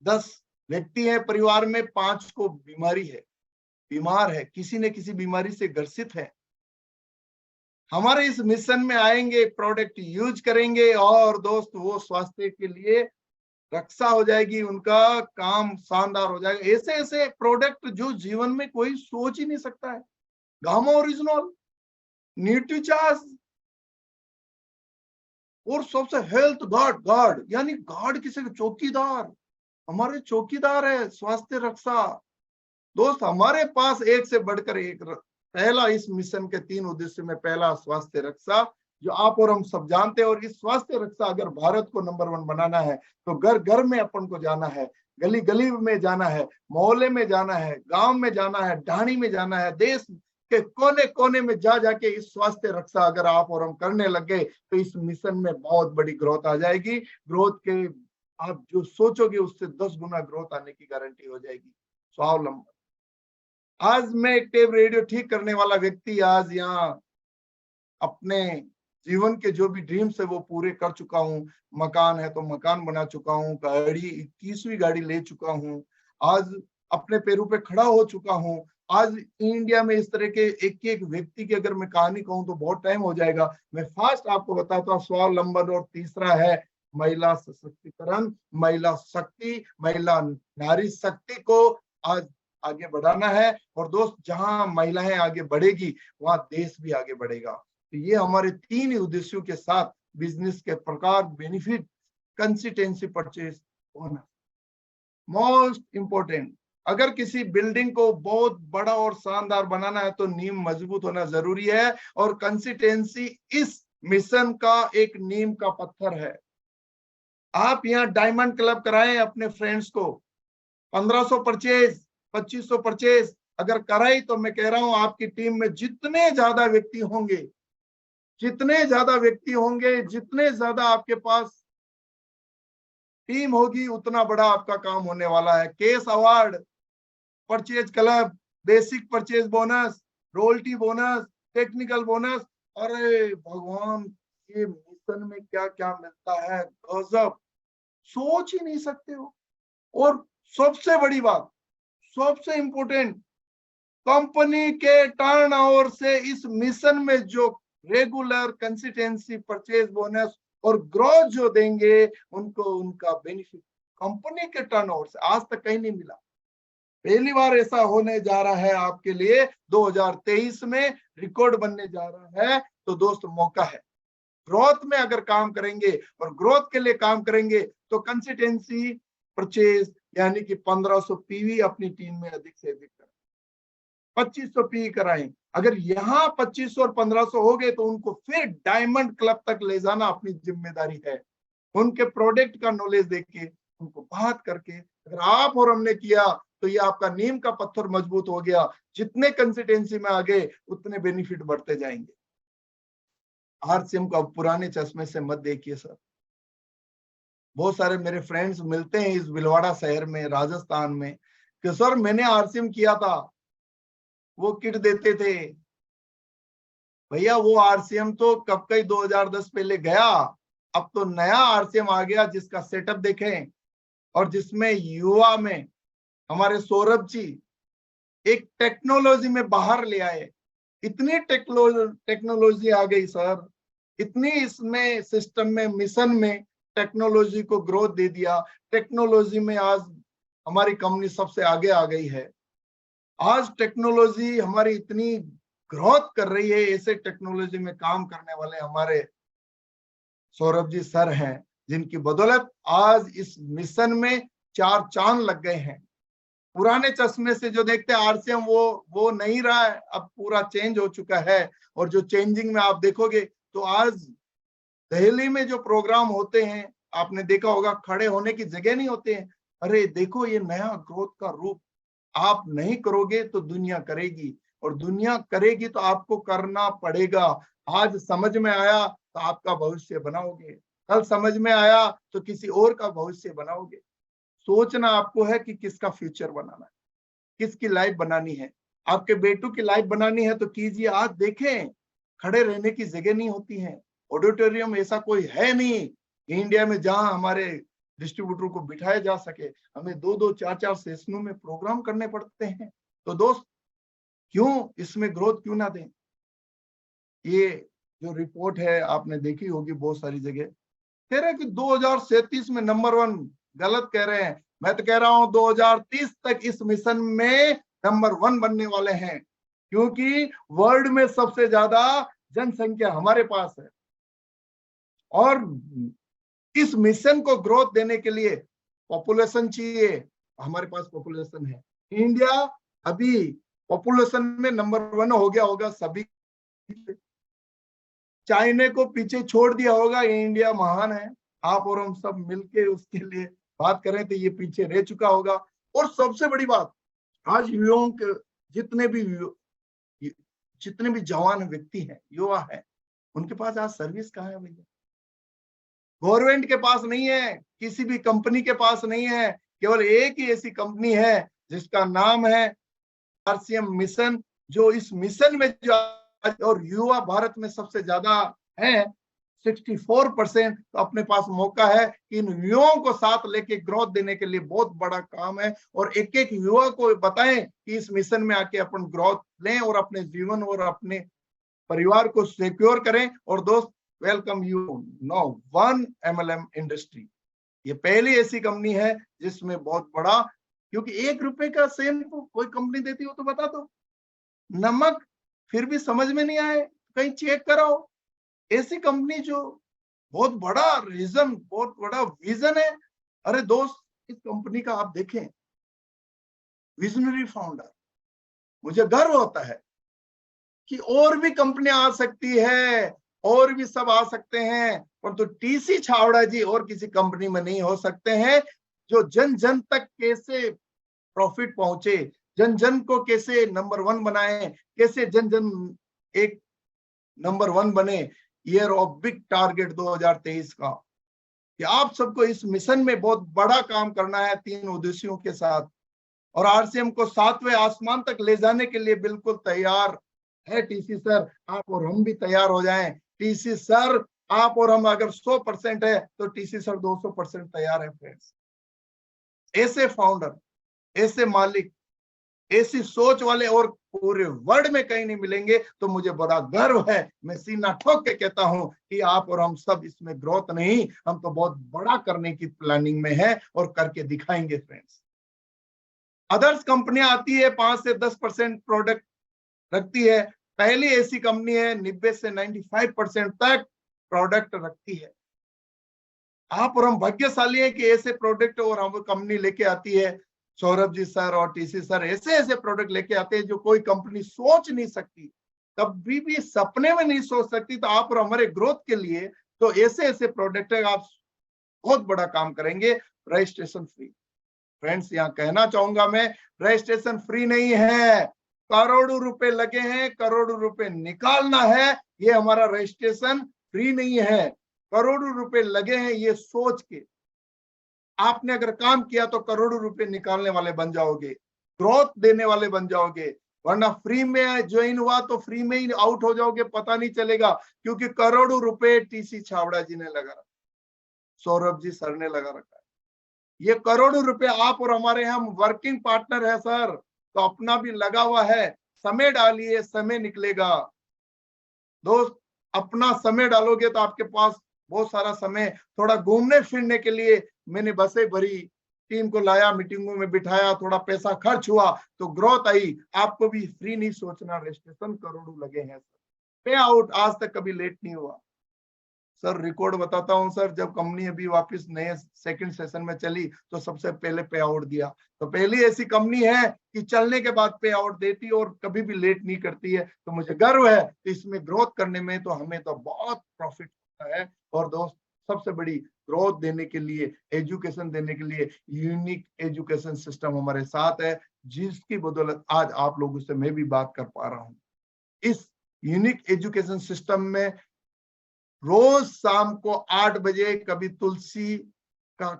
10 व्यक्ति हैं परिवार में, 5 को बीमारी है, बीमार है, किसी न किसी बीमारी से ग्रसित है। हमारे इस मिशन में आएंगे, प्रोडक्ट यूज करेंगे और दोस्त वो स्वास्थ्य के लिए रक्षा हो जाएगी, उनका काम शानदार हो जाएगा। ऐसे ऐसे प्रोडक्ट जो जीवन में कोई सोच ही नहीं सकता है। गामा ओरिजिनल, न्यूट्रीचार्ज और सबसे हेल्थ गार्ड। गार्ड यानी गार्ड किसे, चौकीदार, हमारे चौकीदार है स्वास्थ्य रक्षा। दोस्त हमारे पास एक से बढ़कर एक। पहला इस मिशन के 3 उद्देश्य में पहला स्वास्थ्य रक्षा, जो आप और हम सब जानते हैं। और इस स्वास्थ्य रक्षा अगर भारत को नंबर 1 बनाना है तो घर घर में अपन को जाना है, गली गली में जाना है, मोहल्ले में जाना है, गांव में जाना है, ढाणी में जाना है, देश के कोने कोने में जा जाके इस स्वास्थ्य रक्षा अगर आप और हम करने लग गए तो इस मिशन में बहुत बड़ी ग्रोथ आ जाएगी। ग्रोथ के आप जो सोचोगे उससे 10 गुना ग्रोथ आने की गारंटी हो जाएगी। स्वावलंबन। आज मैं एक टेप रेडियो ठीक करने वाला व्यक्ति आज यहाँ अपने जीवन के जो भी ड्रीम्स है वो पूरे कर चुका हूँ। मकान है तो मकान बना चुका हूँ, गाड़ी 21वीं गाड़ी ले चुका हूँ, आज अपने पैरों पे खड़ा हो चुका हूँ। आज इंडिया में इस तरह के एक एक व्यक्ति की अगर मैं कहानी कहूँ तो बहुत टाइम हो जाएगा। मैं फास्ट आपको बताता हूँ। स्वावलंबन और तीसरा है महिला सशक्तिकरण, महिला शक्ति, महिला नारी शक्ति को आज आगे बढ़ाना है। और दोस्त जहां महिलाएं आगे बढ़ेगी वहां देश भी आगे बढ़ेगा। तो ये हमारे 3 उद्देश्यों के साथ बिजनेस के प्रकार, बेनिफिट, कंसिस्टेंसी, परचेज होना मोस्ट इंपोर्टेंट। अगर किसी बिल्डिंग को बहुत बड़ा और शानदार बनाना है तो नींव मजबूत होना जरूरी है। और कंसिस्टेंसी इस मिशन का एक नींव का पत्थर है। आप यहाँ डायमंड क्लब कराएं अपने फ्रेंड्स को, 1500 परचेज, 2500 परचेज अगर कराई तो मैं कह रहा हूं आपकी टीम में जितने ज्यादा व्यक्ति होंगे, जितने ज्यादा व्यक्ति होंगे, जितने ज्यादा आपके पास टीम होगी, उतना बड़ा आपका काम होने वाला है। Case award, purchase club, basic purchase bonus, royalty bonus, technical bonus. अरे भगवान, ये मिशन में क्या क्या मिलता है, गजब, सोच ही नहीं सकते हो। और सबसे बड़ी बात, सबसे इंपोर्टेंट, कंपनी के टर्नओवर से इस मिशन में जो रेगुलर कंसिस्टेंसी परचेज बोनस और ग्रोथ जो देंगे उनको उनका बेनिफिट कंपनी के टर्नओवर से आज तक कहीं नहीं मिला। पहली बार ऐसा होने जा रहा है आपके लिए। 2023 में रिकॉर्ड बनने जा रहा है। तो दोस्त मौका है, ग्रोथ में अगर काम करेंगे और ग्रोथ के लिए काम करेंगे तो कंसिस्टेंसी परचेज यानी कि 1500 पीवी अपनी टीम में अधिक से अधिक करें, 2500 पीवी कराएं। अगर यहाँ 2500 और 1500 हो गए तो उनको फिर डायमंड क्लब तक ले जाना अपनी जिम्मेदारी है। उनके प्रोडक्ट का नॉलेज देके, उनको बात करके अगर आप और हमने किया तो ये आपका नींव का पत्थर मजबूत हो गया। जितने कंसिस्टेंसी में आगे उतने बेनिफिट बढ़ते जाएंगे। आरसीएम को अब पुराने चश्मे से मत देखिए सर। बहुत सारे मेरे फ्रेंड्स मिलते हैं इस भिलवाड़ा शहर में, राजस्थान में, कि सर मैंने आरसीएम किया था, वो किट देते थे। भैया वो आरसीएम तो कब का ही 2010 पहले गया। अब तो नया आरसीएम आ गया जिसका सेटअप देखें और जिसमें युवा में हमारे सौरभ जी एक टेक्नोलॉजी में बाहर ले आए। इतनी टेक्नोलॉजी आ गई सर, इतनी इसमें सिस्टम में, मिशन में टेक्नोलॉजी को ग्रोथ दे दिया। टेक्नोलॉजी में आज हमारी कंपनी सबसे आगे आ गई है। आज टेक्नोलॉजी हमारी इतनी ग्रोथ कर रही है, ऐसे टेक्नोलॉजी में काम करने वाले हमारे सौरभ जी सर हैं, जिनकी बदौलत आज इस मिशन में 4 चांद लग गए हैं। पुराने चश्मे से जो देखते हैं आरसीएम वो नहीं रहा है, अब पूरा चेंज हो चुका है। और जो चेंजिंग में आप देखोगे तो आज दिल्ली में जो प्रोग्राम होते हैं आपने देखा होगा, खड़े होने की जगह नहीं होते हैं। अरे देखो ये नया ग्रोथ का रूप, आप नहीं करोगे तो दुनिया करेगी, और दुनिया करेगी तो आपको करना पड़ेगा। आज समझ में आया तो आपका भविष्य बनाओगे, कल समझ में आया तो किसी और का भविष्य बनाओगे। सोचना आपको है कि किसका फ्यूचर बनाना है, किसकी लाइफ बनानी है। आपके बेटों की लाइफ बनानी है तो कीजिए। आज देखें, खड़े रहने की जगह नहीं होती है। ऑडिटोरियम ऐसा कोई है नहीं इंडिया में जहां हमारे डिस्ट्रीब्यूटर को बिठाया जा सके, हमें 2-2, 4-4 सेशनों में प्रोग्राम करने पड़ते हैं। तो दोस्त क्यों इसमें ग्रोथ क्यों ना दें? ये जो रिपोर्ट है आपने देखी होगी बहुत सारी जगह, कह रहे हैं कि 2037 में नंबर 1, गलत कह रहे हैं। मैं तो कह रहा हूं 2030 तक इस मिशन में नंबर 1 बनने वाले हैं, क्योंकि वर्ल्ड में सबसे ज्यादा जनसंख्या हमारे पास है और इस मिशन को ग्रोथ देने के लिए पॉपुलेशन चाहिए। हमारे पास पॉपुलेशन है। इंडिया अभी पॉपुलेशन में नंबर 1 हो गया होगा सभी, चाइना को पीछे छोड़ दिया होगा। ये इंडिया महान है, आप और हम सब मिलके उसके लिए बात करें तो ये पीछे रह चुका होगा। और सबसे बड़ी बात, आज युवाओं के जितने भी जवान व्यक्ति हैं, युवा है, उनके पास आज सर्विस कहाँ है भैया? गवर्नमेंट के पास नहीं है, किसी भी कंपनी के पास नहीं है, केवल एक ही ऐसी कंपनी है जिसका नाम है आरसीएम मिशन, जो इस मिशन में जो और युवा भारत में सबसे ज्यादा है 64%। तो अपने पास मौका है कि इन युवाओं को साथ लेके ग्रोथ देने के लिए बहुत बड़ा काम है और एक एक युवा को बताएं कि इस मिशन में आके अपन ग्रोथ लें और अपने जीवन और अपने परिवार को सिक्योर करें। और दोस्त welcome you know one MLM industry, ये पहली ऐसी कंपनी है जिसमें बहुत बड़ा, क्योंकि 1 रुपए का शैम्पू कोई कंपनी देती हो तो बता दो, नमक फिर भी समझ में नहीं आए कहीं चेक कराओ। ऐसी कंपनी जो बहुत बड़ा रीजन, बहुत बड़ा विजन है। अरे दोस्त, इस कंपनी का आप देखें, विजनरी फाउंडर, मुझे गर्व होता है कि और भी कंपनियां आ सकती है और भी सब आ सकते हैं, परंतु टीसी छावड़ा जी और किसी कंपनी में नहीं हो सकते हैं, जो जन जन तक कैसे प्रॉफिट पहुंचे, जन जन को कैसे नंबर 1 बनाए, कैसे जन जन एक नंबर 1 बने। ईयर ऑफ बिग टारगेट 2023 का, कि आप सबको इस मिशन में बहुत बड़ा काम करना है 3 उद्देश्यों के साथ, और आरसीएम को 7वें आसमान तक ले जाने के लिए बिल्कुल तैयार है टीसी सर। आप और हम भी तैयार हो जाएं। टीसी सर, आप और हम अगर 100% है तो टीसी सर 200% तैयार है फ्रेंड्स। ऐसे फाउंडर, ऐसे मालिक, ऐसी सोच वाले और पूरे वर्ल्ड में कहीं नहीं मिलेंगे। तो मुझे बड़ा गर्व है, मैं सीना ठोक के कहता हूं कि आप और हम सब इसमें ग्रोथ नहीं, हम तो बहुत बड़ा करने की प्लानिंग में है और करके दिखाएंगे फ्रेंड्स। अदर्स कंपनियां आती है 5 से 10% प्रोडक्ट रखती है, पहली ऐसी कंपनी है 90 से 95% तक प्रोडक्ट रखती है। आप और हम भाग्यशाली हैं कि ऐसे प्रोडक्ट और हम कंपनी लेके आती है। सौरभ जी सर और टीसी सर ऐसे ऐसे प्रोडक्ट लेके आते हैं जो कोई कंपनी सोच नहीं सकती, कभी भी सपने में नहीं सोच सकती। तो आप और हमारे ग्रोथ के लिए तो ऐसे ऐसे प्रोडक्ट है, आप बहुत बड़ा काम करेंगे। रजिस्ट्रेशन फ्री फ्रेंड्स, यहाँ कहना चाहूंगा मैं, रजिस्ट्रेशन फ्री नहीं है, करोड़ों रुपए लगे हैं, करोड़ों रुपए निकालना है। ये हमारा रजिस्ट्रेशन फ्री नहीं है, करोड़ों रुपए लगे हैं। ये सोच के आपने अगर काम किया तो करोड़ों रुपए निकालने वाले बन जाओगे, ग्रोथ देने वाले बन जाओगे। वरना फ्री में ज्वाइन हुआ तो फ्री में ही आउट हो जाओगे, पता नहीं चलेगा, क्योंकि करोड़ों रुपए टीसी छावड़ा जी ने लगा रखा, सौरभ जी सर ने लगा रखा है। ये करोड़ों रुपए आप और हमारे हम वर्किंग पार्टनर है सर, तो अपना भी लगा हुआ है। समय डालिए, समय निकलेगा दोस्त। अपना समय डालोगे तो आपके पास बहुत सारा समय, थोड़ा घूमने फिरने के लिए मैंने बसें भरी, टीम को लाया, मीटिंगों में बिठाया, थोड़ा पैसा खर्च हुआ तो ग्रोथ आई। आपको भी फ्री नहीं सोचना, रजिस्ट्रेशन करोड़ों लगे हैं सर। पे आउट आज तक कभी लेट नहीं हुआ सर। रिकॉर्ड बताता हूं सर, जब कंपनी अभी वापस नए सेकंड सेशन में चली तो सबसे पहले पे आउट दिया। तो पहली ऐसी कंपनी है कि चलने के बाद पे आउट देती है और कभी भी लेट नहीं करती है। तो मुझे गर्व है कि इसमें ग्रोथ करने में तो हमें तो बहुत प्रॉफिट होता है। और दोस्त, सबसे बड़ी ग्रोथ देने के लिए, एजुकेशन देने के लिए यूनिक एजुकेशन सिस्टम हमारे साथ है, जिसकी बदौलत आज आप लोगों से मैं भी बात कर पा रहा हूं। इस यूनिक एजुकेशन सिस्टम में रोज शाम को 8 बजे कभी तुलसी का